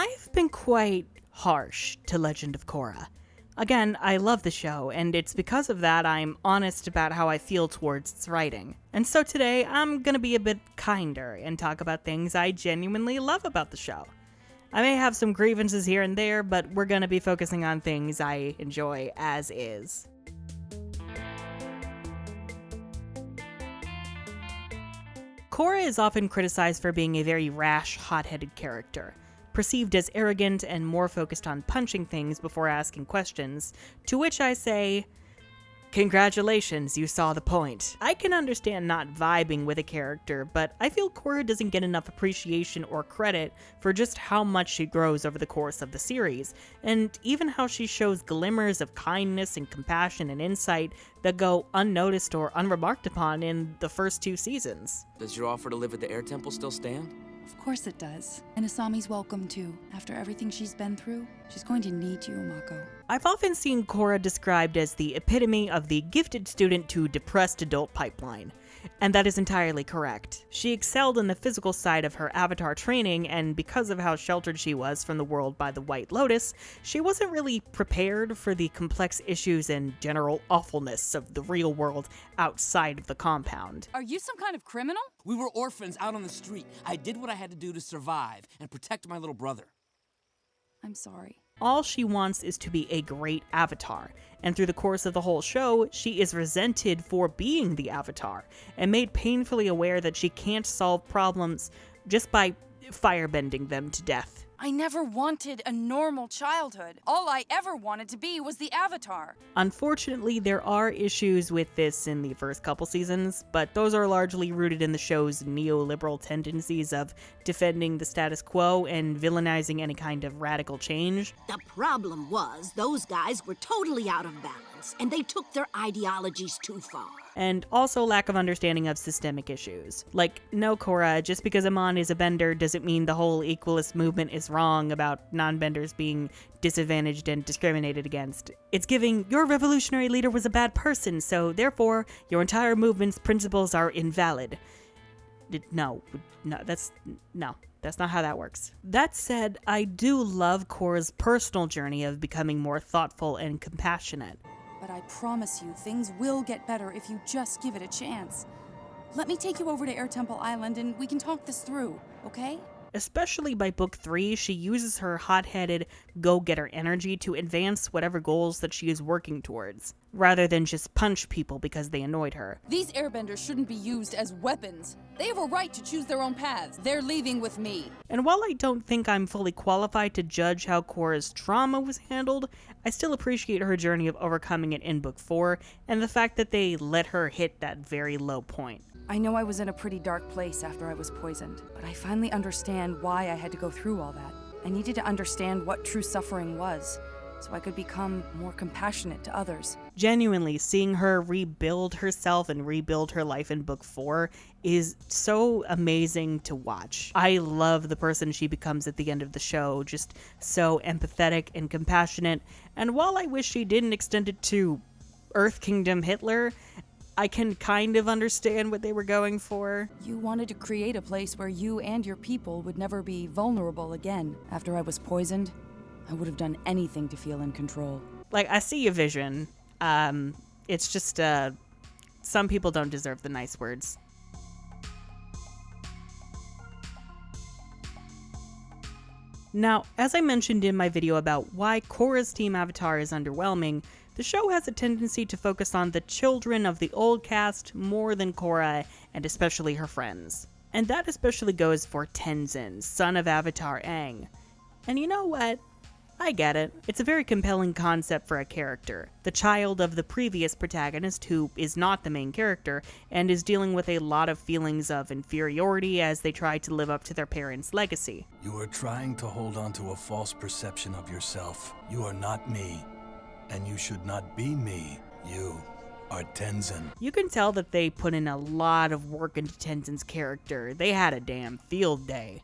I've been quite harsh to Legend of Korra. Again, I love the show, and it's because of that I'm honest about how I feel towards its writing. And so today, I'm gonna be a bit kinder and talk about things I genuinely love about the show. I may have some grievances here and there, but we're gonna be focusing on things I enjoy as is. Korra is often criticized for being a very rash, hot-headed character, perceived as arrogant and more focused on punching things before asking questions, to which I say, congratulations, you saw the point. I can understand not vibing with a character, but I feel Korra doesn't get enough appreciation or credit for just how much she grows over the course of the series, and even how she shows glimmers of kindness and compassion and insight that go unnoticed or unremarked upon in the first 2 seasons. Does your offer to live at the Air Temple still stand? Of course it does. And Asami's welcome too. After everything she's been through, she's going to need you, Mako. I've often seen Korra described as the epitome of the gifted student to depressed adult pipeline, and that is entirely correct. She excelled in the physical side of her avatar training, and because of how sheltered she was from the world by the White Lotus, she wasn't really prepared for the complex issues and general awfulness of the real world outside of the compound. Are you some kind of criminal? We were orphans out on the street. I did what I had to do to survive and protect my little brother. I'm sorry. All she wants is to be a great avatar, and through the course of the whole show, she is resented for being the avatar, and made painfully aware that she can't solve problems just by firebending them to death. I never wanted a normal childhood. All I ever wanted to be was the Avatar. Unfortunately, there are issues with this in the first couple seasons, but those are largely rooted in the show's neoliberal tendencies of defending the status quo and villainizing any kind of radical change. The problem was those guys were totally out of balance, and they took their ideologies too far. And also lack of understanding of systemic issues. Like, no, Korra, just because Amon is a bender doesn't mean the whole equalist movement is wrong about non-benders being disadvantaged and discriminated against. It's giving, your revolutionary leader was a bad person, so therefore your entire movement's principles are invalid. No, that's not how that works. That said, I do love Korra's personal journey of becoming more thoughtful and compassionate. But I promise you, things will get better if you just give it a chance. Let me take you over to Air Temple Island and we can talk this through, okay? Especially by book 3, she uses her hot-headed, go-getter energy to advance whatever goals that she is working towards, rather than just punch people because they annoyed her. These airbenders shouldn't be used as weapons. They have a right to choose their own paths. They're leaving with me. And while I don't think I'm fully qualified to judge how Korra's trauma was handled, I still appreciate her journey of overcoming it in book 4, and the fact that they let her hit that very low point. I know I was in a pretty dark place after I was poisoned, but I finally understand why I had to go through all that. I needed to understand what true suffering was, so I could become more compassionate to others. Genuinely, seeing her rebuild herself and rebuild her life in book 4 is so amazing to watch. I love the person she becomes at the end of the show, just so empathetic and compassionate, and while I wish she didn't extend it to Earth Kingdom Hitler, I can kind of understand what they were going for. You wanted to create a place where you and your people would never be vulnerable again. After I was poisoned, I would have done anything to feel in control. Like, I see your vision. It's just, some people don't deserve the nice words. Now, as I mentioned in my video about why Korra's team avatar is underwhelming, the show has a tendency to focus on the children of the old cast more than Korra, and especially her friends. And that especially goes for Tenzin, son of Avatar Aang. And you know what? I get it. It's a very compelling concept for a character. The child of the previous protagonist, who is not the main character, and is dealing with a lot of feelings of inferiority as they try to live up to their parents' legacy. You are trying to hold on to a false perception of yourself. You are not me. And you should not be me. You are Tenzin. You can tell that they put in a lot of work into Tenzin's character. They had a damn field day.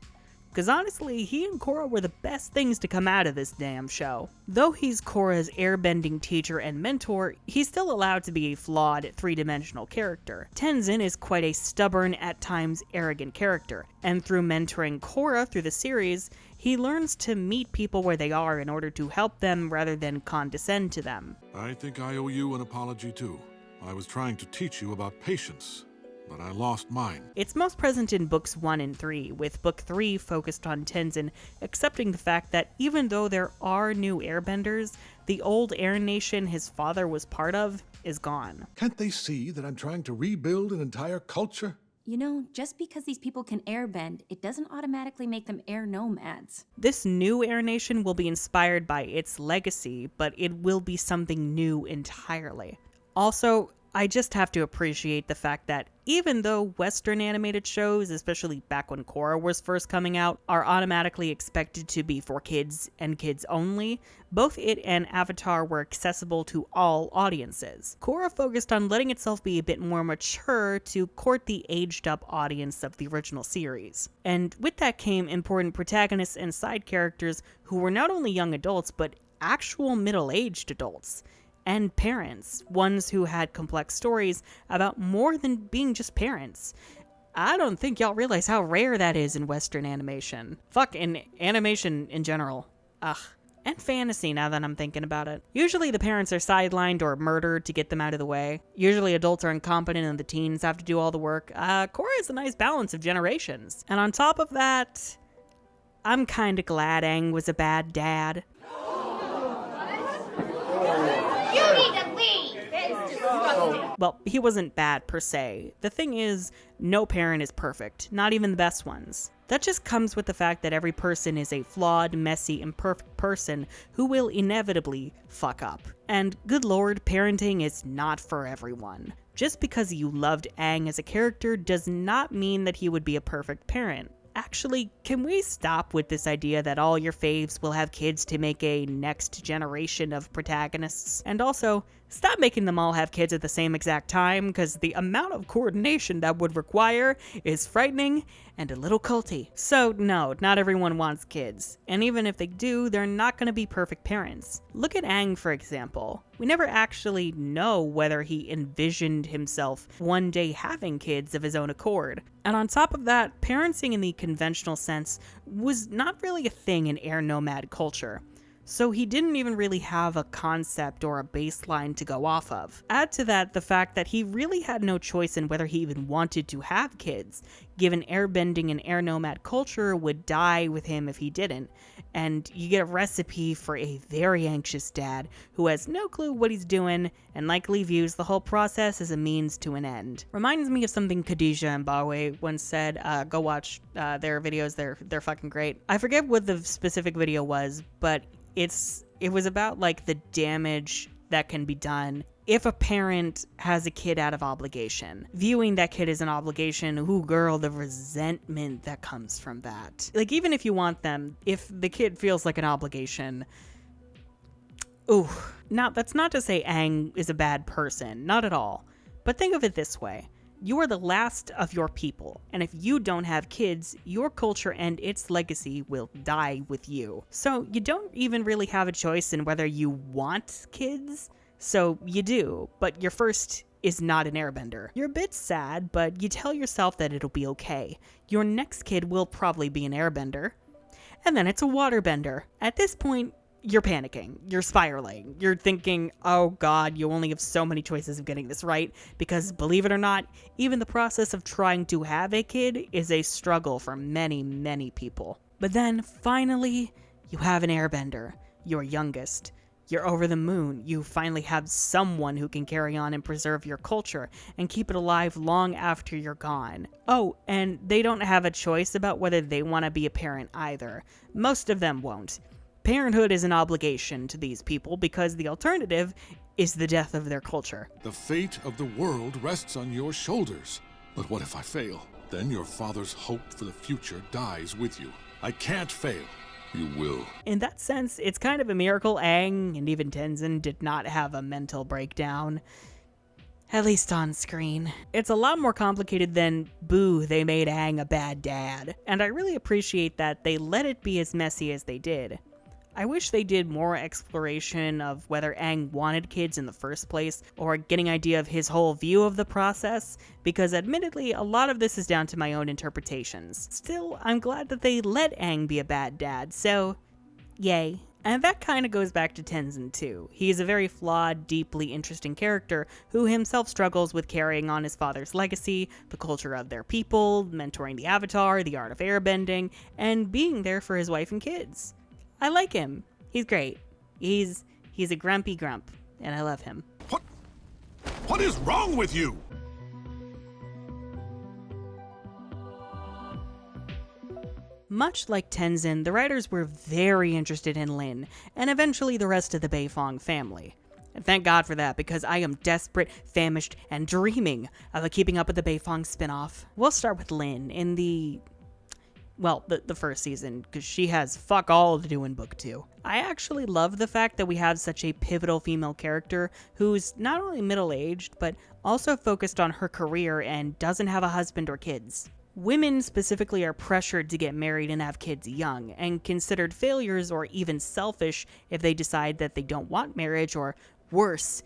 Because honestly, he and Korra were the best things to come out of this damn show. Though he's Korra's airbending teacher and mentor, he's still allowed to be a flawed, three-dimensional character. Tenzin is quite a stubborn, at times arrogant character, and through mentoring Korra through the series, He learns to meet people where they are in order to help them rather than condescend to them. I think I owe you an apology too. I was trying to teach you about patience, but I lost mine. It's most present in books 1 and 3, with book 3 focused on Tenzin accepting the fact that even though there are new airbenders, the old air nation his father was part of is gone. Can't they see that I'm trying to rebuild an entire culture? You know, just because these people can airbend, it doesn't automatically make them air nomads. This new air nation will be inspired by its legacy, but it will be something new entirely. Also, I just have to appreciate the fact that even though Western animated shows, especially back when Korra was first coming out, are automatically expected to be for kids and kids only, both it and Avatar were accessible to all audiences. Korra focused on letting itself be a bit more mature to court the aged-up audience of the original series. And with that came important protagonists and side characters who were not only young adults, but actual middle-aged adults. And parents, ones who had complex stories about more than being just parents. I don't think y'all realize how rare that is in Western animation. Fuck, in animation in general. Ugh. And fantasy, now that I'm thinking about it. Usually the parents are sidelined or murdered to get them out of the way. Usually adults are incompetent and the teens have to do all the work. Korra is a nice balance of generations. And on top of that, I'm kinda glad Aang was a bad dad. You need to leave! Well, he wasn't bad per se. The thing is, no parent is perfect, not even the best ones. That just comes with the fact that every person is a flawed, messy, imperfect person who will inevitably fuck up. And good lord, parenting is not for everyone. Just because you loved Aang as a character does not mean that he would be a perfect parent. Actually, can we stop with this idea that all your faves will have kids to make a next generation of protagonists? And also, stop making them all have kids at the same exact time, because the amount of coordination that would require is frightening and a little culty. So no, not everyone wants kids. And even if they do, they're not going to be perfect parents. Look at Aang, for example. We never actually know whether he envisioned himself one day having kids of his own accord. And on top of that, parenting in the conventional sense was not really a thing in air nomad culture. So he didn't even really have a concept or a baseline to go off of. Add to that the fact that he really had no choice in whether he even wanted to have kids, given airbending and air nomad culture would die with him if he didn't. And you get a recipe for a very anxious dad who has no clue what he's doing and likely views the whole process as a means to an end. Reminds me of something Khadijah and Bawe once said. Go watch their videos, they're fucking great. I forget what the specific video was, but it was about like the damage that can be done if a parent has a kid out of obligation. Viewing that kid as an obligation, ooh girl, the resentment that comes from that. Like, even if you want them, if the kid feels like an obligation, ooh. Now, that's not to say Aang is a bad person, not at all. But think of it this way. You are the last of your people, and if you don't have kids, your culture and its legacy will die with you. So you don't even really have a choice in whether you want kids. So you do, but your first is not an airbender. You're a bit sad, but you tell yourself that it'll be okay. Your next kid will probably be an airbender, and then it's a waterbender. At this point, you're panicking, you're spiraling, you're thinking, oh god, you only have so many choices of getting this right, because believe it or not, even the process of trying to have a kid is a struggle for many, many people. But then, finally, you have an airbender, your youngest. You're over the moon, you finally have someone who can carry on and preserve your culture and keep it alive long after you're gone. Oh, and they don't have a choice about whether they want to be a parent either. Most of them won't. Parenthood is an obligation to these people because the alternative is the death of their culture. The fate of the world rests on your shoulders. But what if I fail? Then your father's hope for the future dies with you. I can't fail. You will. In that sense, it's kind of a miracle Aang and even Tenzin did not have a mental breakdown. At least on screen. It's a lot more complicated than, boo, they made Aang a bad dad. And I really appreciate that they let it be as messy as they did. I wish they did more exploration of whether Aang wanted kids in the first place, or getting an idea of his whole view of the process, because admittedly, a lot of this is down to my own interpretations. Still, I'm glad that they let Aang be a bad dad, so yay. And that kind of goes back to Tenzin too. He is a very flawed, deeply interesting character who himself struggles with carrying on his father's legacy, the culture of their people, mentoring the Avatar, the art of airbending, and being there for his wife and kids. I like him. He's great. He's a grumpy grump, and I love him. What is wrong with you? Much like Tenzin, the writers were very interested in Lin, and eventually the rest of the Beifong family. And thank God for that, because I am desperate, famished, and dreaming of a Keeping Up with the Beifong spin-off. We'll start with Lin in the first season, because she has fuck all to do in book 2. I actually love the fact that we have such a pivotal female character who's not only middle-aged, but also focused on her career and doesn't have a husband or kids. Women specifically are pressured to get married and have kids young, and considered failures or even selfish if they decide that they don't want marriage, or worse,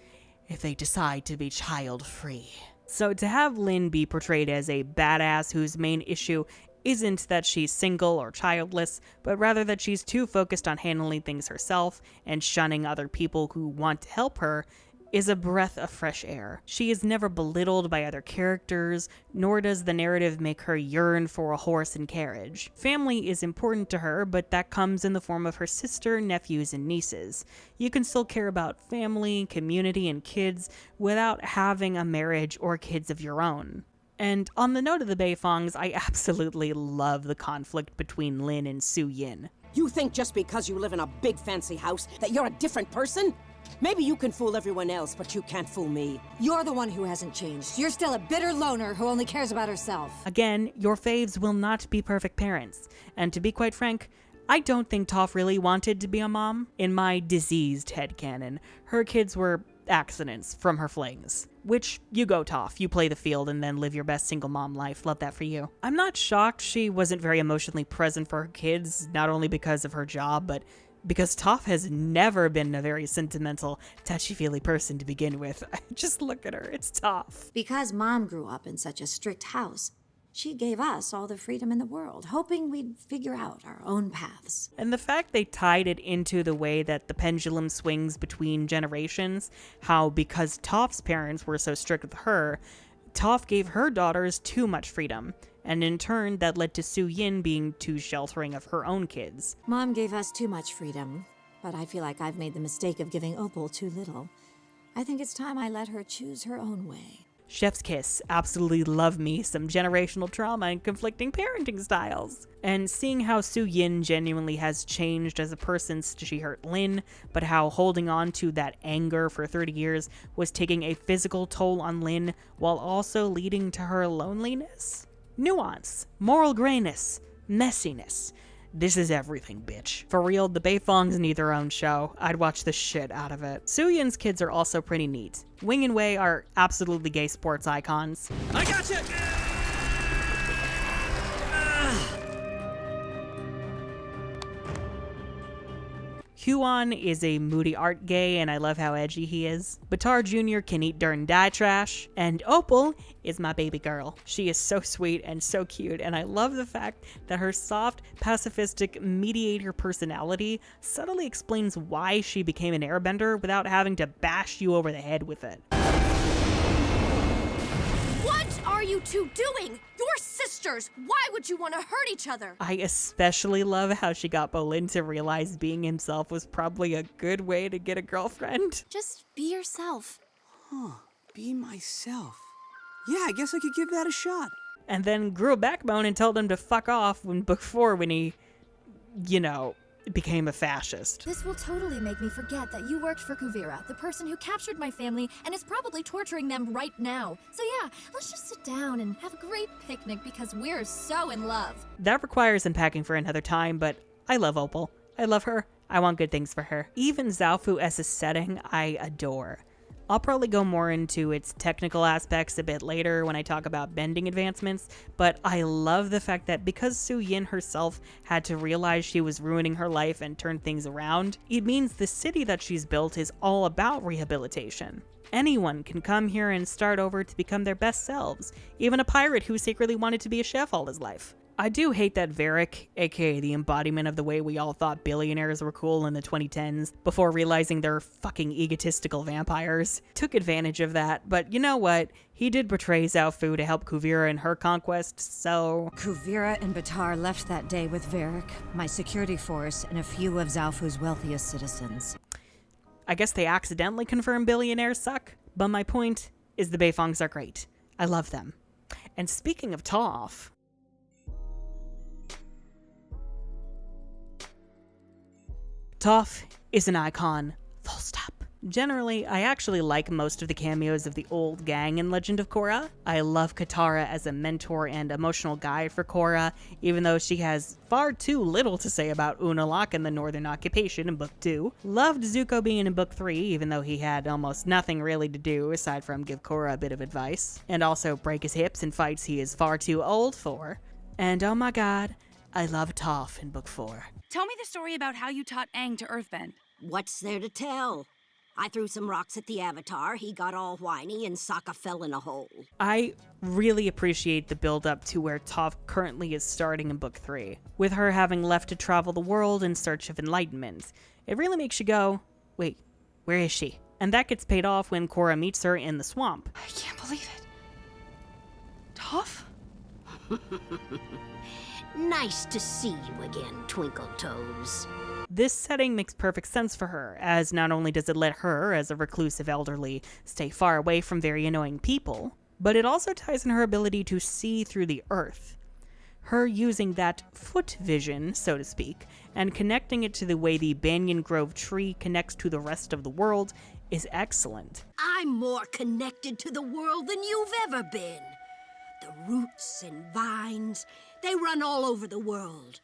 if they decide to be child-free. So to have Lin be portrayed as a badass whose main issue isn't that she's single or childless, but rather that she's too focused on handling things herself and shunning other people who want to help her, is a breath of fresh air. She is never belittled by other characters, nor does the narrative make her yearn for a horse and carriage. Family is important to her, but that comes in the form of her sister, nephews, and nieces. You can still care about family, community, and kids without having a marriage or kids of your own. And on the note of the Beifongs, I absolutely love the conflict between Lin and Su Yin. You think just because you live in a big fancy house that you're a different person? Maybe you can fool everyone else, but you can't fool me. You're the one who hasn't changed. You're still a bitter loner who only cares about herself. Again, your faves will not be perfect parents. And to be quite frank, I don't think Toph really wanted to be a mom. In my diseased headcanon, her kids were accidents from her flings. Which, you go Toph, you play the field and then live your best single mom life. Love that for you. I'm not shocked she wasn't very emotionally present for her kids, not only because of her job, but because Toph has never been a very sentimental, touchy-feely person to begin with. Just look at her, it's Toph. Because Mom grew up in such a strict house, she gave us all the freedom in the world, hoping we'd figure out our own paths. And the fact they tied it into the way that the pendulum swings between generations, how because Toph's parents were so strict with her, Toph gave her daughters too much freedom. And in turn, that led to Su Yin being too sheltering of her own kids. Mom gave us too much freedom, but I feel like I've made the mistake of giving Opal too little. I think it's time I let her choose her own way. Chef's kiss. Absolutely love me some generational trauma and conflicting parenting styles. And seeing how Su Yin genuinely has changed as a person since she hurt Lin, but how holding on to that anger for 30 years was taking a physical toll on Lin while also leading to her loneliness. Nuance, moral grayness, messiness. This is everything, bitch. For real, the Beifongs need their own show. I'd watch the shit out of it. Su Yin's kids are also pretty neat. Wing and Wei are absolutely gay sports icons. I gotcha! Huan is a moody art gay, and I love how edgy he is. Batar Jr. can eat dirt and die trash. And Opal is my baby girl. She is so sweet and so cute, and I love the fact that her soft, pacifistic mediator personality subtly explains why she became an airbender without having to bash you over the head with it. What are you two doing? You're sisters! Why would you want to hurt each other? I especially love how she got Bolin to realize being himself was probably a good way to get a girlfriend. Just be yourself. Huh, be myself. Yeah, I guess I could give that a shot. And then grew a backbone and told him to fuck off when book 4 when he, became a fascist. This will totally make me forget that you worked for Kuvira, the person who captured my family and is probably torturing them right now. So yeah, let's just sit down and have a great picnic because we're so in love. That requires unpacking for another time, but I love Opal. I love her. I want good things for her. Even Zaofu as a setting, I adore. I'll probably go more into its technical aspects a bit later when I talk about bending advancements, but I love the fact that because Su Yin herself had to realize she was ruining her life and turn things around, it means the city that she's built is all about rehabilitation. Anyone can come here and start over to become their best selves, even a pirate who secretly wanted to be a chef all his life. I do hate that Varric, aka the embodiment of the way we all thought billionaires were cool in the 2010s, before realizing they're fucking egotistical vampires, took advantage of that, but you know what? He did betray Zhao Fu to help Kuvira in her conquest, so... Kuvira and Batar left that day with Varric, my security force, and a few of Zhao Fu's wealthiest citizens. I guess they accidentally confirmed billionaires suck, but my point is the Beifongs are great. I love them. And speaking of Toph... Toph is an icon, full stop. Generally, I actually like most of the cameos of the old gang in Legend of Korra. I love Katara as a mentor and emotional guide for Korra, even though she has far too little to say about Unalaq and the Northern Occupation in Book 2. Loved Zuko being in Book 3, even though he had almost nothing really to do aside from give Korra a bit of advice, and also break his hips in fights he is far too old for. And oh my god, I love Toph in Book 4. Tell me the story about how you taught Aang to earthbend. What's there to tell? I threw some rocks at the Avatar, he got all whiny, and Sokka fell in a hole. I really appreciate the build-up to where Toph currently is starting in Book 3, with her having left to travel the world in search of enlightenment. It really makes you go, wait, where is she? And that gets paid off when Korra meets her in the swamp. I can't believe it. Toph? Nice to see you again, Twinkle Toes. This setting makes perfect sense for her, as not only does it let her, as a reclusive elderly, stay far away from very annoying people, but it also ties in her ability to see through the earth. Her using that foot vision, so to speak, and connecting it to the way the Banyan Grove tree connects to the rest of the world is excellent. I'm more connected to the world than you've ever been. The roots and vines, they run all over the world.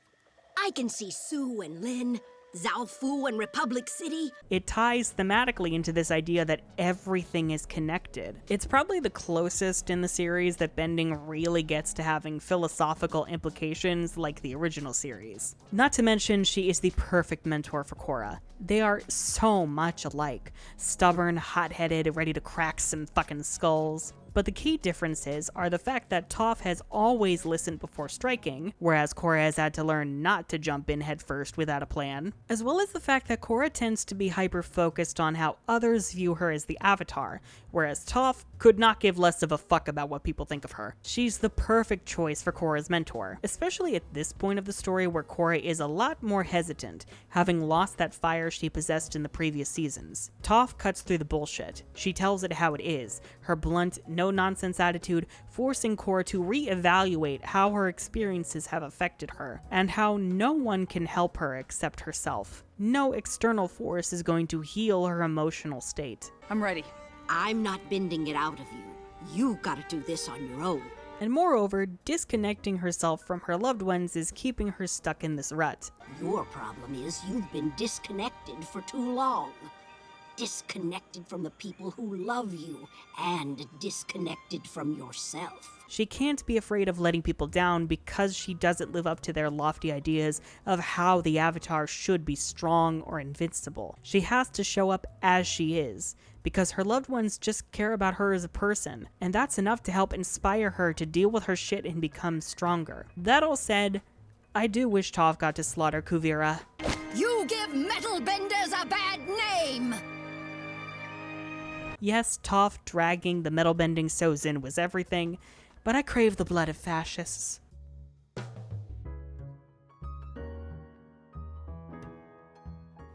I can see Su and Lin, Zhao Fu and Republic City. It ties thematically into this idea that everything is connected. It's probably the closest in the series that bending really gets to having philosophical implications like the original series. Not to mention, she is the perfect mentor for Korra. They are so much alike. Stubborn, hot-headed, ready to crack some fucking skulls. But the key differences are the fact that Toph has always listened before striking, whereas Korra has had to learn not to jump in headfirst without a plan, as well as the fact that Korra tends to be hyper-focused on how others view her as the Avatar, whereas Toph could not give less of a fuck about what people think of her. She's the perfect choice for Korra's mentor, especially at this point of the story where Korra is a lot more hesitant, having lost that fire she possessed in the previous seasons. Toph cuts through the bullshit. She tells it how it is, her blunt, no-nonsense attitude forcing Korra to re-evaluate how her experiences have affected her, and how no one can help her except herself. No external force is going to heal her emotional state. I'm ready. I'm not bending it out of you. You gotta do this on your own. And moreover, disconnecting herself from her loved ones is keeping her stuck in this rut. Your problem is you've been disconnected for too long. Disconnected from the people who love you, and disconnected from yourself. She can't be afraid of letting people down because she doesn't live up to their lofty ideas of how the Avatar should be strong or invincible. She has to show up as she is, because her loved ones just care about her as a person, and that's enough to help inspire her to deal with her shit and become stronger. That all said, I do wish Toph got to slaughter Kuvira. You give metal benders a bad name! Yes, Toph dragging the metal-bending Sozin was everything, but I crave the blood of fascists.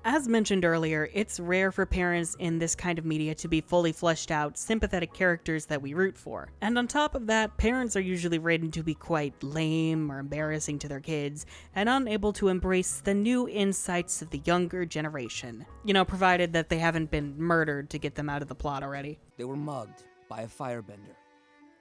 As mentioned earlier, it's rare for parents in this kind of media to be fully fleshed out, sympathetic characters that we root for. And on top of that, parents are usually written to be quite lame or embarrassing to their kids, and unable to embrace the new insights of the younger generation. You know, provided that they haven't been murdered to get them out of the plot already. They were mugged by a firebender.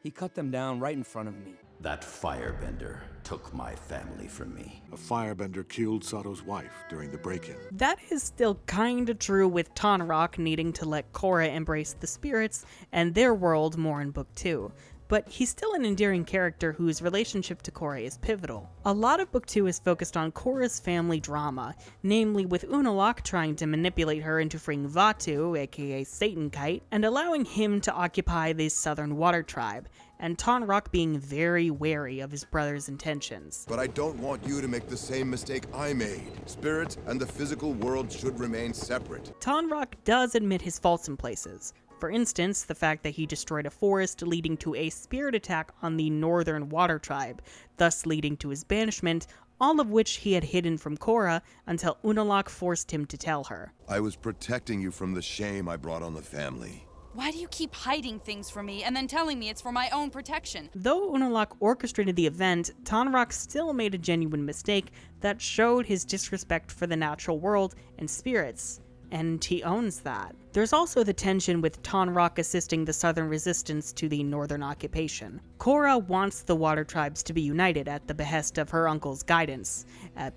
He cut them down right in front of me. That firebender took my family from me. A firebender killed Sato's wife during the break-in. That is still kinda true with Tonraq needing to let Korra embrace the spirits and their world more in Book 2. But he's still an endearing character whose relationship to Korra is pivotal. A lot of Book 2 is focused on Korra's family drama, namely with Unalaq trying to manipulate her into freeing Vaatu, aka Satan Kite, and allowing him to occupy the southern water tribe, and Tonraq being very wary of his brother's intentions. But I don't want you to make the same mistake I made. Spirit and the physical world should remain separate. Tonraq does admit his faults in places. For instance, the fact that he destroyed a forest leading to a spirit attack on the northern water tribe, thus leading to his banishment, all of which he had hidden from Korra until Unalaq forced him to tell her. I was protecting you from the shame I brought on the family. Why do you keep hiding things from me and then telling me it's for my own protection? Though Unalaq orchestrated the event, Tonraq still made a genuine mistake that showed his disrespect for the natural world and spirits. And he owns that. There's also the tension with Tonraq assisting the southern resistance to the northern occupation. Korra wants the water tribes to be united at the behest of her uncle's guidance,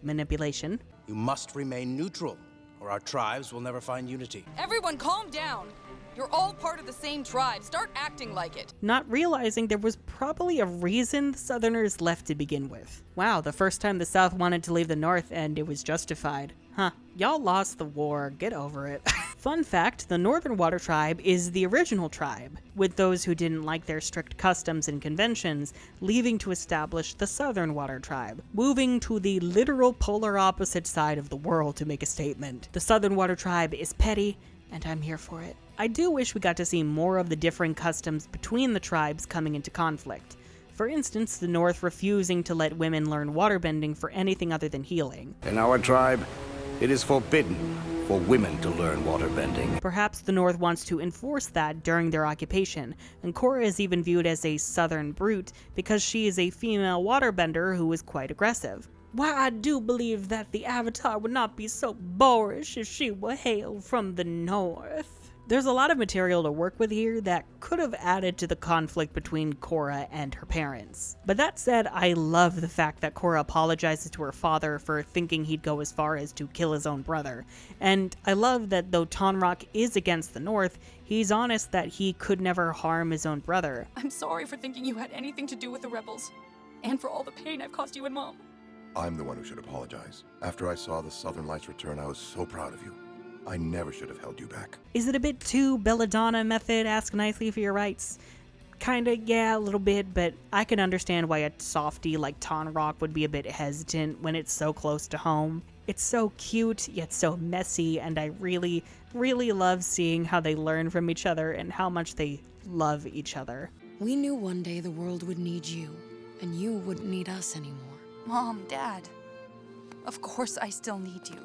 manipulation. You must remain neutral, or our tribes will never find unity. Everyone calm down! You're all part of the same tribe. Start acting like it. Not realizing there was probably a reason the Southerners left to begin with. Wow, the first time the South wanted to leave the North and it was justified. Huh, y'all lost the war, get over it. Fun fact, the Northern Water Tribe is the original tribe, with those who didn't like their strict customs and conventions leaving to establish the Southern Water Tribe, moving to the literal polar opposite side of the world to make a statement. The Southern Water Tribe is petty, and I'm here for it. I do wish we got to see more of the differing customs between the tribes coming into conflict. For instance, the North refusing to let women learn waterbending for anything other than healing. In our tribe, it is forbidden for women to learn waterbending. Perhaps the North wants to enforce that during their occupation, and Korra is even viewed as a southern brute because she is a female waterbender who is quite aggressive. Why, I do believe that the Avatar would not be so boorish if she were hailed from the North. There's a lot of material to work with here that could have added to the conflict between Korra and her parents. But that said, I love the fact that Korra apologizes to her father for thinking he'd go as far as to kill his own brother. And I love that though Tonraq is against the North, he's honest that he could never harm his own brother. I'm sorry for thinking you had anything to do with the rebels, and for all the pain I've caused you and Mom. I'm the one who should apologize. After I saw the Southern Lights return, I was so proud of you. I never should have held you back. Is it a bit too belladonna method, ask nicely for your rights? Kinda, yeah, a little bit, but I can understand why a softie like Tonraq would be a bit hesitant when it's so close to home. It's so cute, yet so messy, and I really, really love seeing how they learn from each other and how much they love each other. We knew one day the world would need you, and you wouldn't need us anymore. Mom, Dad, of course I still need you.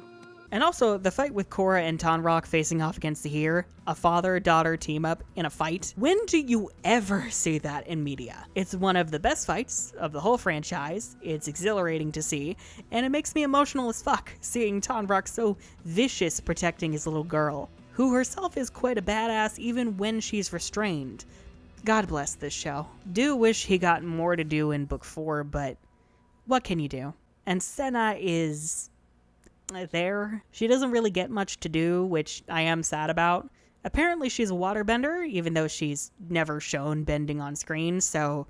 And also, the fight with Korra and Tonraq facing off against Zahir, a father-daughter team-up in a fight. When do you ever see that in media? It's one of the best fights of the whole franchise, it's exhilarating to see, and it makes me emotional as fuck, seeing Tonraq so vicious protecting his little girl, who herself is quite a badass even when she's restrained. God bless this show. Do wish he got more to do in Book 4, but what can you do? And Senna is there. She doesn't really get much to do, which I am sad about. Apparently she's a waterbender, even though she's never shown bending on screen, so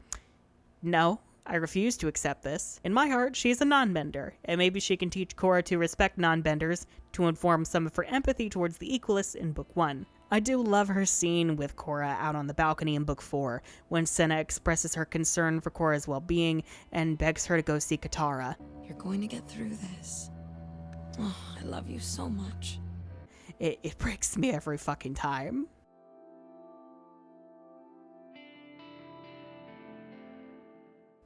no, I refuse to accept this. In my heart, she's a non-bender, and maybe she can teach Korra to respect non-benders to inform some of her empathy towards the Equalists in Book 1. I do love her scene with Korra out on the balcony in Book 4, when Senna expresses her concern for Korra's well-being and begs her to go see Katara. You're going to get through this. Oh, I love you so much. It breaks me every fucking time.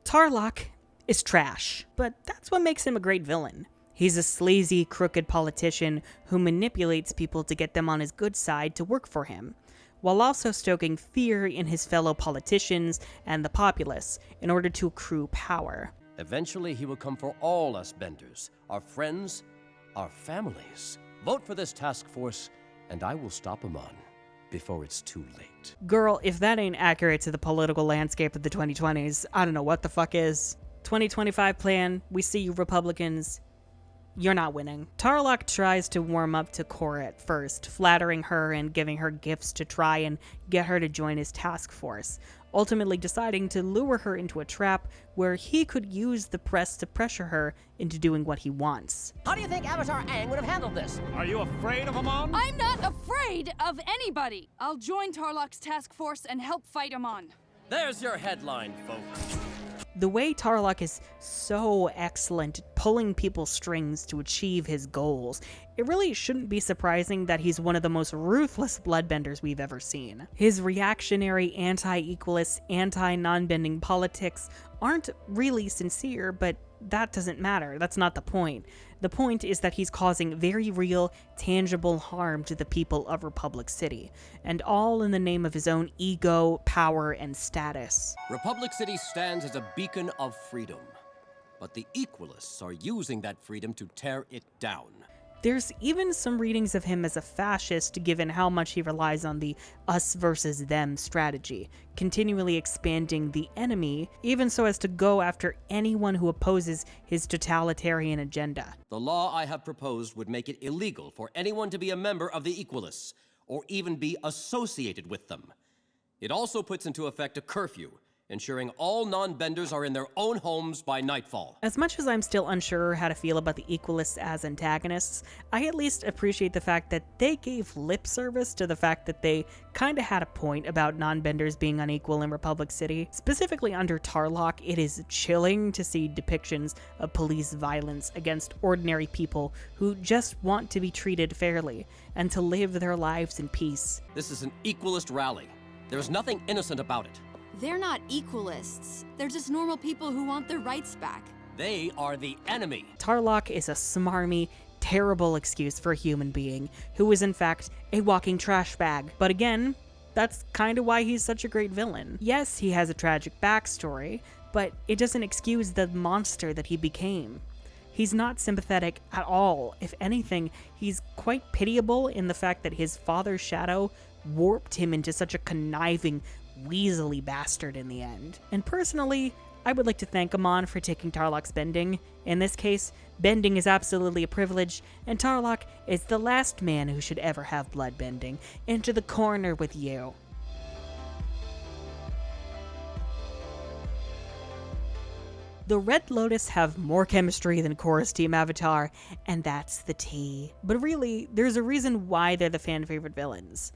Tarrlok is trash, but that's what makes him a great villain. He's a sleazy, crooked politician who manipulates people to get them on his good side to work for him, while also stoking fear in his fellow politicians and the populace in order to accrue power. Eventually he will come for all us benders, our friends, our families. Vote for this task force, and I will stop him on. before it's too late. Girl, if that ain't accurate to the political landscape of the 2020s, I don't know what the fuck is. 2025 plan, we see you Republicans. You're not winning. Tarrlok tries to warm up to Korra at first, flattering her and giving her gifts to try and get her to join his task force, ultimately deciding to lure her into a trap where he could use the press to pressure her into doing what he wants. How do you think Avatar Aang would have handled this? Are you afraid of Amon? I'm not afraid of anybody. I'll join Tarrlok's task force and help fight Amon. There's your headline, folks. The way Tarrlok is so excellent at pulling people's strings to achieve his goals, it really shouldn't be surprising that he's one of the most ruthless bloodbenders we've ever seen. His reactionary, anti-equalist, anti-non-bending politics aren't really sincere, but that doesn't matter. That's not the point. The point is that he's causing very real, tangible harm to the people of Republic City, and all in the name of his own ego, power, and status. Republic City stands as a beacon of freedom, but the Equalists are using that freedom to tear it down. There's even some readings of him as a fascist given how much he relies on the us versus them strategy, continually expanding the enemy, even so as to go after anyone who opposes his totalitarian agenda. The law I have proposed would make it illegal for anyone to be a member of the Equalists, or even be associated with them. It also puts into effect a curfew, ensuring all non-benders are in their own homes by nightfall. As much as I'm still unsure how to feel about the Equalists as antagonists, I at least appreciate the fact that they gave lip service to the fact that they kinda had a point about non-benders being unequal in Republic City. Specifically under Tarrlok, it is chilling to see depictions of police violence against ordinary people who just want to be treated fairly and to live their lives in peace. This is an Equalist rally. There's nothing innocent about it. They're not equalists. They're just normal people who want their rights back. They are the enemy. Tarrlok is a smarmy, terrible excuse for a human being who is in fact a walking trash bag. But again, that's kind of why he's such a great villain. Yes, he has a tragic backstory, but it doesn't excuse the monster that he became. He's not sympathetic at all. If anything, he's quite pitiable in the fact that his father's shadow warped him into such a conniving, weaselly bastard in the end. And personally, I would like to thank Amon for taking Tarrlok's bending. In this case, bending is absolutely a privilege, and Tarrlok is the last man who should ever have blood bending. Into the corner with you. The Red Lotus have more chemistry than Korra's Team Avatar, and that's the tea. But really, there's a reason why they're the fan favorite villains.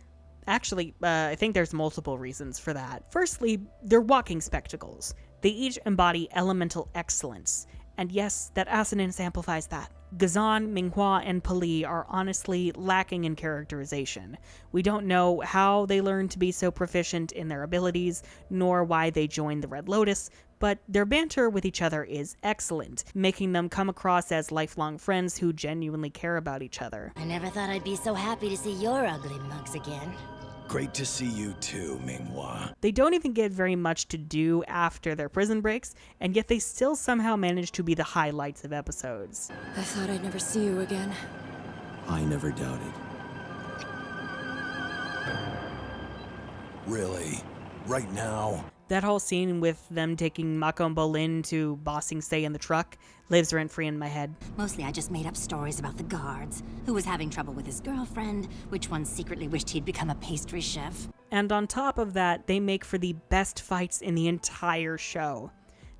Actually, I think there's multiple reasons for that. Firstly, they're walking spectacles. They each embody elemental excellence. And yes, that assonance amplifies that. Ghazan, Minghua, and Pali are honestly lacking in characterization. We don't know how they learned to be so proficient in their abilities, nor why they joined the Red Lotus, but their banter with each other is excellent, making them come across as lifelong friends who genuinely care about each other. I never thought I'd be so happy to see your ugly mugs again. Great to see you too, Minghua. They don't even get very much to do after their prison breaks, and yet they still somehow manage to be the highlights of episodes. I thought I'd never see you again. I never doubted. Really? Right now? That whole scene with them taking Mako Bolin to Ba Sing Se in the truck lives rent-free in my head. Mostly I just made up stories about the guards, who was having trouble with his girlfriend, which one secretly wished he'd become a pastry chef. And on top of that, they make for the best fights in the entire show.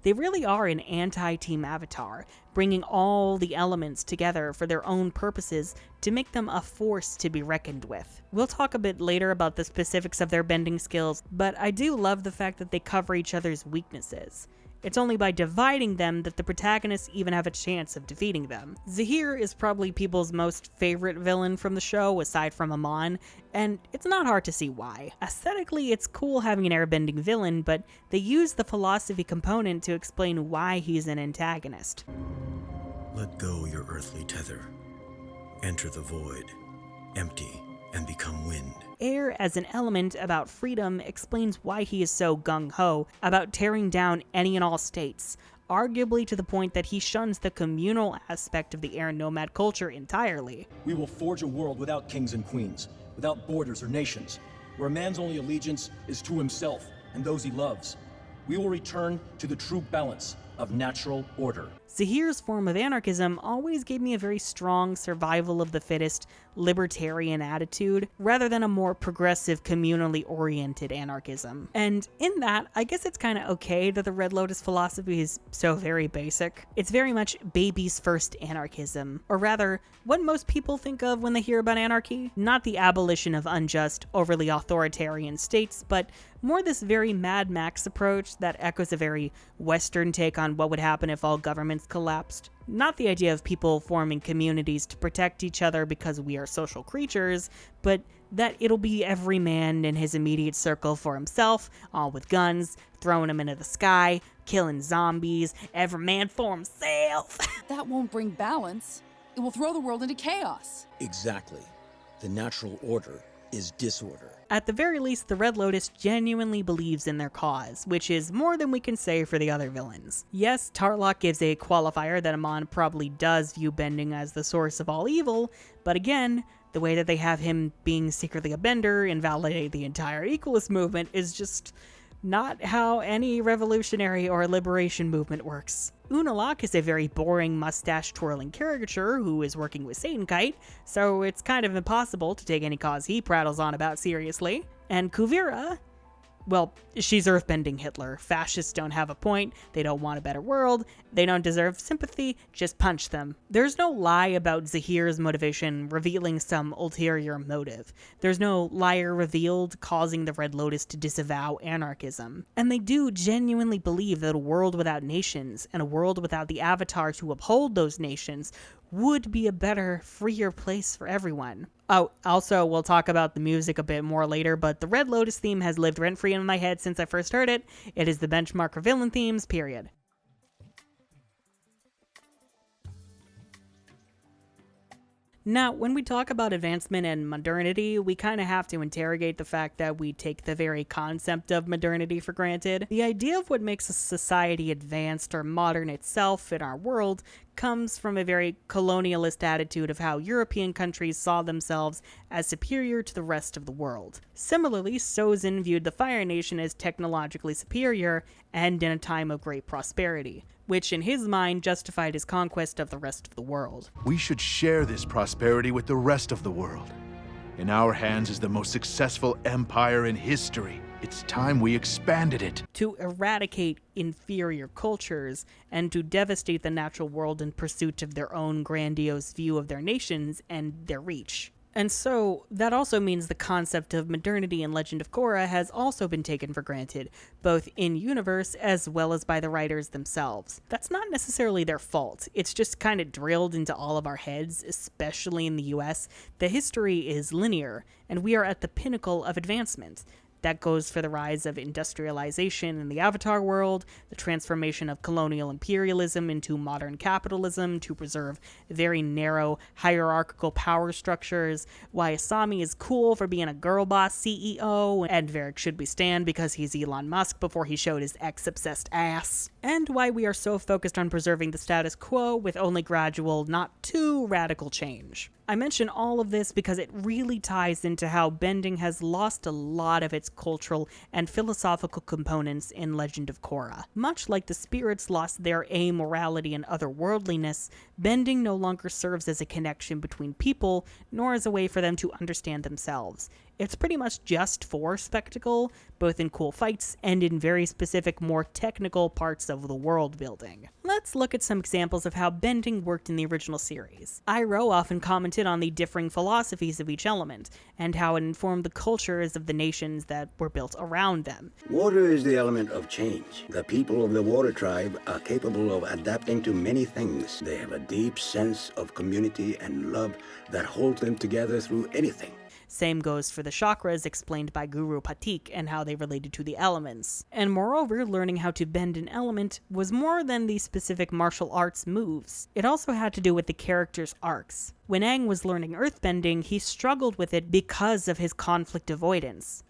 They really are an anti-Team Avatar, bringing all the elements together for their own purposes to make them a force to be reckoned with. We'll talk a bit later about the specifics of their bending skills, but I do love the fact that they cover each other's weaknesses. It's only by dividing them that the protagonists even have a chance of defeating them. Zahir is probably people's most favorite villain from the show, aside from Amon, and it's not hard to see why. Aesthetically, it's cool having an airbending villain, but they use the philosophy component to explain why he's an antagonist. Let go your earthly tether. Enter the void, empty, and become wind. Air as an element about freedom explains why he is so gung-ho about tearing down any and all states, arguably to the point that he shuns the communal aspect of the air nomad culture entirely. We will forge a world without kings and queens, without borders or nations. where a man's only allegiance is to himself and those he loves. We will return to the true balance of natural order. Zahir's form of anarchism always gave me a very strong survival of the fittest, libertarian attitude, rather than a more progressive, communally oriented anarchism. And in that, I guess it's kind of okay that the Red Lotus philosophy is so very basic. It's very much baby's first anarchism, or rather, what most people think of when they hear about anarchy. Not the abolition of unjust, overly authoritarian states, but more this very Mad Max approach that echoes a very Western take on what would happen if all governments collapsed. Not the idea of people forming communities to protect each other because we are social creatures, but that it'll be every man in his immediate circle for himself, all with guns, throwing them into the sky, killing zombies, every man for himself. That won't bring balance. It will throw the world into chaos. Exactly. The natural order is disorder. At the very least, the Red Lotus genuinely believes in their cause, which is more than we can say for the other villains. Yes, Tarrlok gives a qualifier that Amon probably does view bending as the source of all evil, but again, the way that they have him being secretly a bender invalidate the entire equalist movement is just not how any revolutionary or liberation movement works. Unalaq is a very boring mustache-twirling caricature who is working with Satan Kite, so it's kind of impossible to take any cause he prattles on about seriously. And Kuvira, well, she's earthbending Hitler. Fascists don't have a point, they don't want a better world, they don't deserve sympathy, just punch them. There's no lie about Zahir's motivation revealing some ulterior motive. There's no liar revealed causing the Red Lotus to disavow anarchism. And they do genuinely believe that a world without nations, and a world without the Avatar to uphold those nations, would be a better, freer place for everyone. Oh, also, we'll talk about the music a bit more later, but the Red Lotus theme has lived rent-free in my head since I first heard it. It is the benchmark for villain themes, period. Now, when we talk about advancement and modernity, we kind of have to interrogate the fact that we take the very concept of modernity for granted. The idea of what makes a society advanced or modern itself in our world comes from a very colonialist attitude of how European countries saw themselves as superior to the rest of the world. Similarly, Sozin viewed the Fire Nation as technologically superior and in a time of great prosperity, which in his mind justified his conquest of the rest of the world. We should share this prosperity with the rest of the world. In our hands is the most successful empire in history. It's time we expanded it. To eradicate inferior cultures and to devastate the natural world in pursuit of their own grandiose view of their nations and their reach. And so, that also means the concept of modernity in Legend of Korra has also been taken for granted, both in-universe as well as by the writers themselves. That's not necessarily their fault, it's just kind of drilled into all of our heads, especially in the US, that history is linear, and we are at the pinnacle of advancement. That goes for the rise of industrialization in the Avatar world, the transformation of colonial imperialism into modern capitalism to preserve very narrow hierarchical power structures, why Asami is cool for being a girl boss CEO, and Varric should be stan because he's Elon Musk before he showed his ex-obsessed ass, and why we are so focused on preserving the status quo with only gradual, not too radical change. I mention all of this because it really ties into how bending has lost a lot of its cultural and philosophical components in Legend of Korra. Much like the spirits lost their amorality and otherworldliness, bending no longer serves as a connection between people, nor as a way for them to understand themselves. It's pretty much just for spectacle, both in cool fights and in very specific, more technical parts of the world building. Let's look at some examples of how bending worked in the original series. Iroh often commented on the differing philosophies of each element, and how it informed the cultures of the nations that were built around them. Water is the element of change. The people of the Water Tribe are capable of adapting to many things. They have a deep sense of community and love that holds them together through anything. Same goes for the chakras explained by Guru Patik and how they related to the elements. And moreover, learning how to bend an element was more than the specific martial arts moves. It also had to do with the character's arcs. When Aang was learning earthbending, he struggled with it because of his conflict avoidance.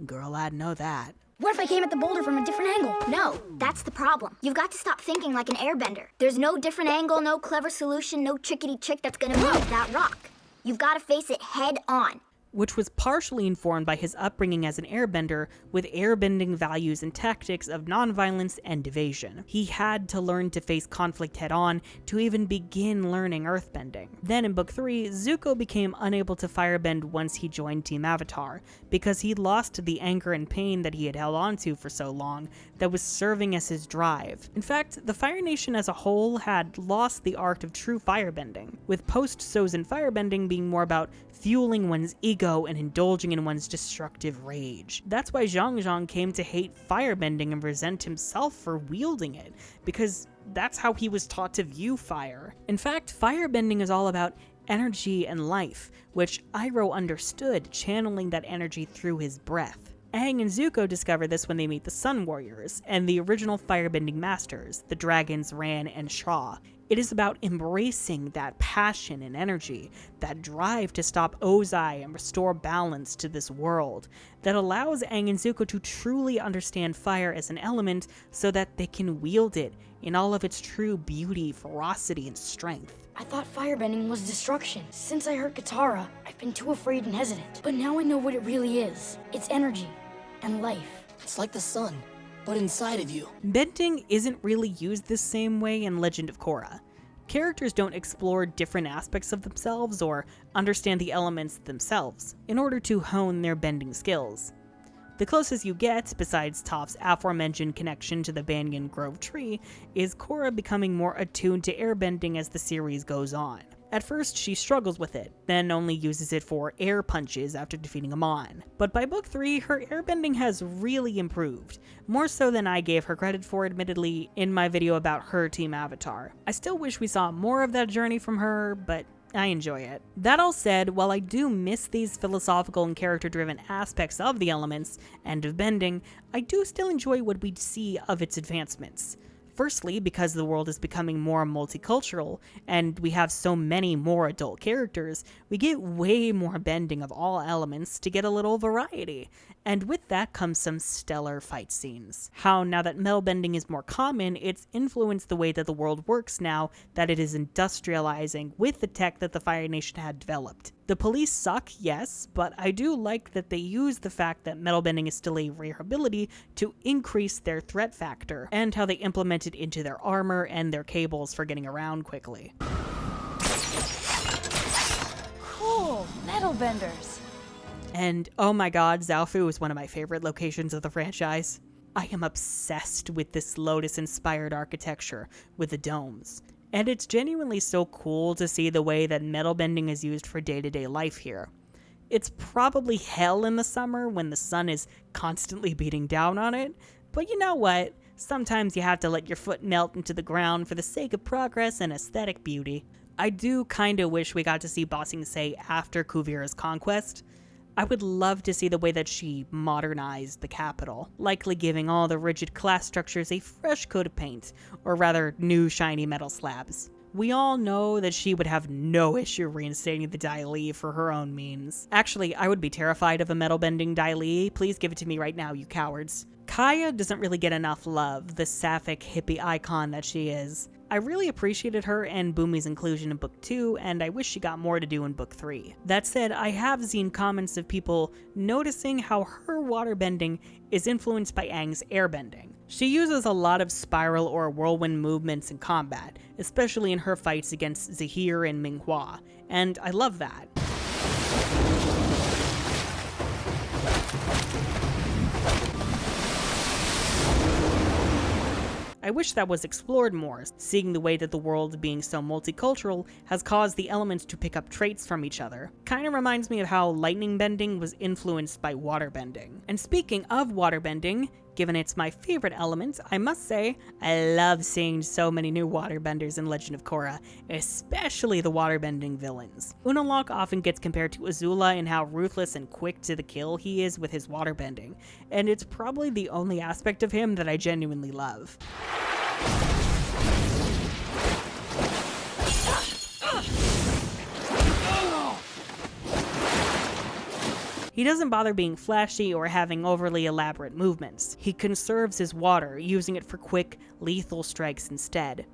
Girl, I'd know that. What if I came at the boulder from a different angle? No, that's the problem. You've got to stop thinking like an airbender. There's no different angle, no clever solution, no trickety trick that's gonna move that rock. You've got to face it head on. which was partially informed by his upbringing as an airbender with airbending values and tactics of nonviolence and evasion. He had to learn to face conflict head-on to even begin learning earthbending. Then in Book 3, Zuko became unable to firebend once he joined Team Avatar, because he lost the anger and pain that he had held onto for so long that was serving as his drive. In fact, the Fire Nation as a whole had lost the art of true firebending, with post-Sozin firebending being more about fueling one's ego and indulging in one's destructive rage. That's why Zhang Zhang came to hate firebending and resent himself for wielding it, because that's how he was taught to view fire. In fact, firebending is all about energy and life, which Iroh understood, channeling that energy through his breath. Aang and Zuko discover this when they meet the Sun Warriors and the original firebending masters, the dragons Ran and Shaw. It is about embracing that passion and energy, that drive to stop Ozai and restore balance to this world, that allows Aang and Zuko to truly understand fire as an element so that they can wield it in all of its true beauty, ferocity, and strength. I thought firebending was destruction. Since I heard Katara, I've been too afraid and hesitant. But now I know what it really is. It's energy and life. It's like the sun, but inside of you. Bending isn't really used the same way in Legend of Korra. Characters don't explore different aspects of themselves or understand the elements themselves in order to hone their bending skills. The closest you get, besides Toph's aforementioned connection to the Banyan Grove tree, is Korra becoming more attuned to airbending as the series goes on. At first, she struggles with it, then only uses it for air punches after defeating Amon. But by Book 3, her airbending has really improved, more so than I gave her credit for, admittedly, in my video about her Team Avatar. I still wish we saw more of that journey from her, but I enjoy it. That all said, while I do miss these philosophical and character-driven aspects of the elements and of bending, I do still enjoy what we see of its advancements. Firstly, because the world is becoming more multicultural, and we have so many more adult characters, we get way more bending of all elements to get a little variety. And with that comes some stellar fight scenes. How now that metal bending is more common, it's influenced the way that the world works now that it is industrializing with the tech that the Fire Nation had developed. The police suck, yes, but I do like that they use the fact that metal bending is still a rare ability to increase their threat factor, and how they implement it into their armor and their cables for getting around quickly. Cool, metal benders. And oh my god, Zaofu is one of my favorite locations of the franchise. I am obsessed with this Lotus-inspired architecture with the domes. And it's genuinely so cool to see the way that metal bending is used for day-to-day life here. It's probably hell in the summer when the sun is constantly beating down on it, but you know what? Sometimes you have to let your foot melt into the ground for the sake of progress and aesthetic beauty. I do kinda wish we got to see Ba Sing Se after Kuvira's conquest. I would love to see the way that she modernized the capital, likely giving all the rigid class structures a fresh coat of paint, or rather, new shiny metal slabs. We all know that she would have no issue reinstating the Dai Li for her own means. Actually, I would be terrified of a metal-bending Dai Li. Please give it to me right now, you cowards. Kaya doesn't really get enough love, the sapphic hippie icon that she is. I really appreciated her and Bumi's inclusion in Book 2, and I wish she got more to do in Book 3. That said, I have seen comments of people noticing how her waterbending is influenced by Aang's airbending. She uses a lot of spiral or whirlwind movements in combat, especially in her fights against Zahir and Minghua, and I love that. I wish that was explored more, seeing the way that the world being so multicultural has caused the elements to pick up traits from each other. Kinda reminds me of how lightning bending was influenced by water bending. And speaking of water bending, given it's my favorite element, I must say, I love seeing so many new waterbenders in Legend of Korra, especially the waterbending villains. Unalaq often gets compared to Azula in how ruthless and quick to the kill he is with his waterbending, and it's probably the only aspect of him that I genuinely love. He doesn't bother being flashy or having overly elaborate movements. He conserves his water, using it for quick, lethal strikes instead.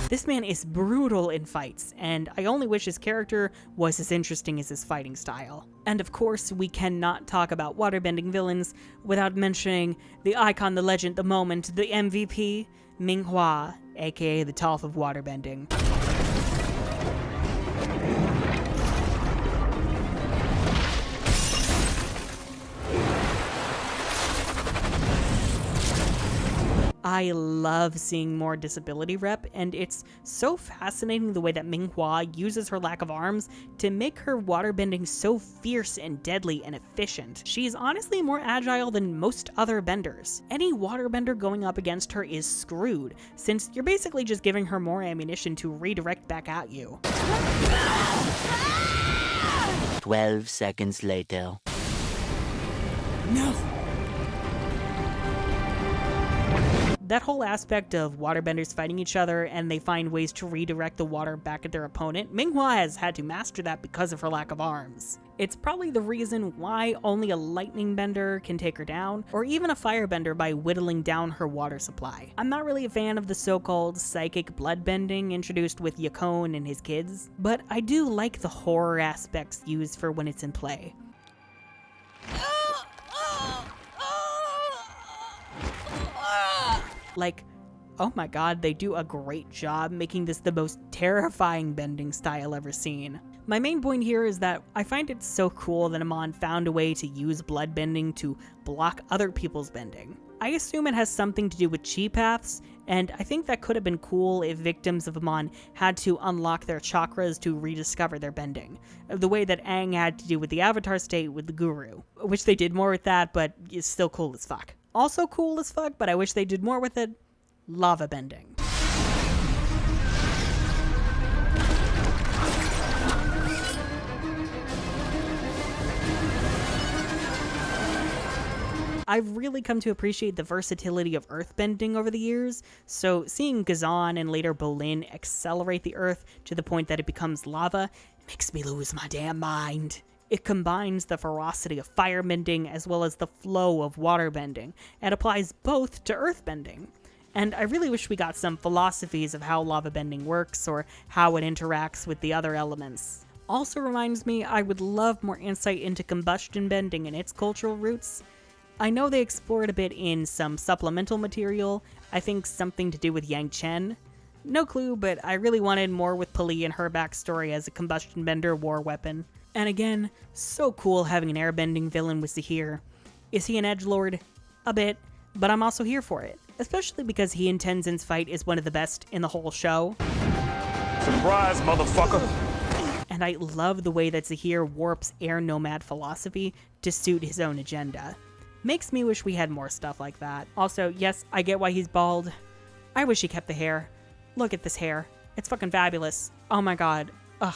This man is brutal in fights, and I only wish his character was as interesting as his fighting style. And of course, we cannot talk about waterbending villains without mentioning the icon, the legend, the moment, the MVP, Minghua, aka the Toph of waterbending. I love seeing more disability rep, and it's so fascinating the way that Minghua uses her lack of arms to make her waterbending so fierce and deadly and efficient. She's honestly more agile than most other benders. Any waterbender going up against her is screwed, since you're basically just giving her more ammunition to redirect back at you. 12 seconds later. No! That whole aspect of waterbenders fighting each other and they find ways to redirect the water back at their opponent, Minghua has had to master that because of her lack of arms. It's probably the reason why only a lightning bender can take her down, or even a firebender by whittling down her water supply. I'm not really a fan of the so-called psychic bloodbending introduced with Yakone and his kids, but I do like the horror aspects used for when it's in play. Like, oh my god, they do a great job making this the most terrifying bending style ever seen. My main point here is that I find it so cool that Amon found a way to use bloodbending to block other people's bending. I assume it has something to do with chi paths, and I think that could have been cool if victims of Amon had to unlock their chakras to rediscover their bending, the way that Aang had to do with the Avatar state with the Guru. I wish they did more with that, but it's still cool as fuck. Also cool as fuck, but I wish they did more with it, lava bending. I've really come to appreciate the versatility of earthbending over the years, so seeing Ghazan and later Bolin accelerate the earth to the point that it becomes lava makes me lose my damn mind. It combines the ferocity of firebending as well as the flow of waterbending, and applies both to earthbending. And I really wish we got some philosophies of how lava bending works or how it interacts with the other elements. Also reminds me I would love more insight into combustion bending and its cultural roots. I know they explore it a bit in some supplemental material, I think something to do with Yang Chen. No clue, but I really wanted more with Pali and her backstory as a combustion bender war weapon. And again, so cool having an airbending villain with Zahir. Is he an edgelord? A bit, but I'm also here for it. Especially because he and Tenzin's fight is one of the best in the whole show. Surprise, motherfucker! And I love the way that Zahir warps air nomad philosophy to suit his own agenda. Makes me wish we had more stuff like that. Also, yes, I get why he's bald. I wish he kept the hair. Look at this hair. It's fucking fabulous. Oh my god. Ugh.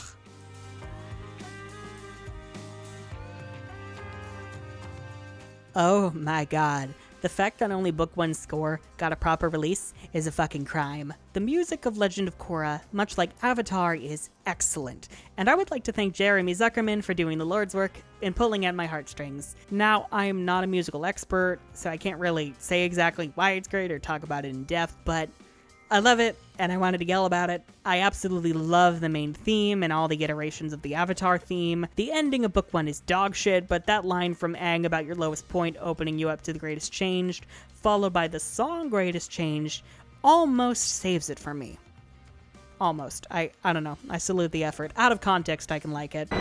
Oh my god. The fact that only Book 1's score got a proper release is a fucking crime. The music of Legend of Korra, much like Avatar, is excellent, and I would like to thank Jeremy Zuckerman for doing the Lord's work in pulling at my heartstrings. Now, I am not a musical expert, so I can't really say exactly why it's great or talk about it in depth, but I love it, and I wanted to yell about it. I absolutely love the main theme and all the iterations of the Avatar theme. The ending of Book 1 is dog shit, but that line from Aang about your lowest point opening you up to the greatest changed, followed by the song Greatest Changed, almost saves it for me. Almost. I don't know. I salute the effort. Out of context, I can like it.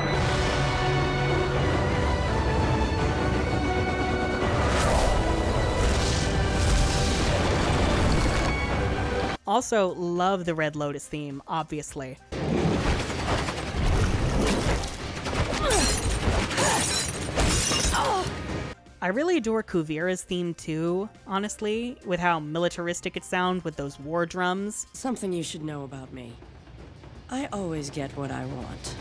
Also, love the Red Lotus theme, obviously. I really adore Kuvira's theme too, honestly, with how militaristic it sounds with those war drums. Something you should know about me. I always get what I want.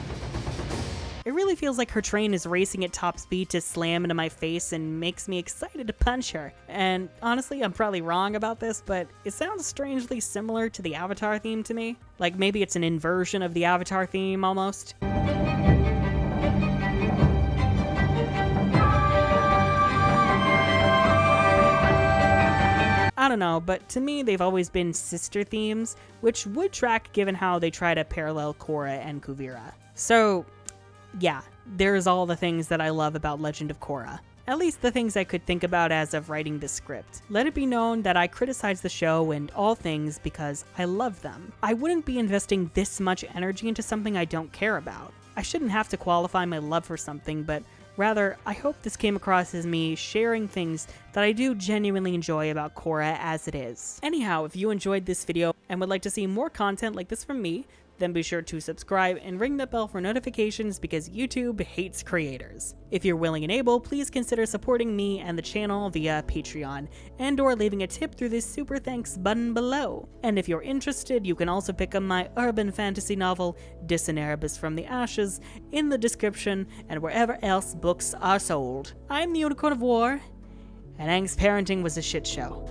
It really feels like her train is racing at top speed to slam into my face and makes me excited to punch her. And honestly, I'm probably wrong about this, but it sounds strangely similar to the Avatar theme to me. Like maybe it's an inversion of the Avatar theme almost. I don't know, but to me they've always been sister themes, which would track given how they try to parallel Korra and Kuvira. So yeah, there's all the things that I love about Legend of Korra. At least the things I could think about as of writing the script. Let it be known that I criticize the show and all things because I love them. I wouldn't be investing this much energy into something I don't care about. I shouldn't have to qualify my love for something, but rather, I hope this came across as me sharing things that I do genuinely enjoy about Korra as it is. Anyhow, if you enjoyed this video and would like to see more content like this from me, then be sure to subscribe and ring the bell for notifications because YouTube hates creators. If you're willing and able, please consider supporting me and the channel via Patreon and/or leaving a tip through this super thanks button below. And if you're interested, you can also pick up my urban fantasy novel, Diseneribus from the Ashes, in the description and wherever else books are sold. I'm the Unicorn of War, and Aang's parenting was a shit show.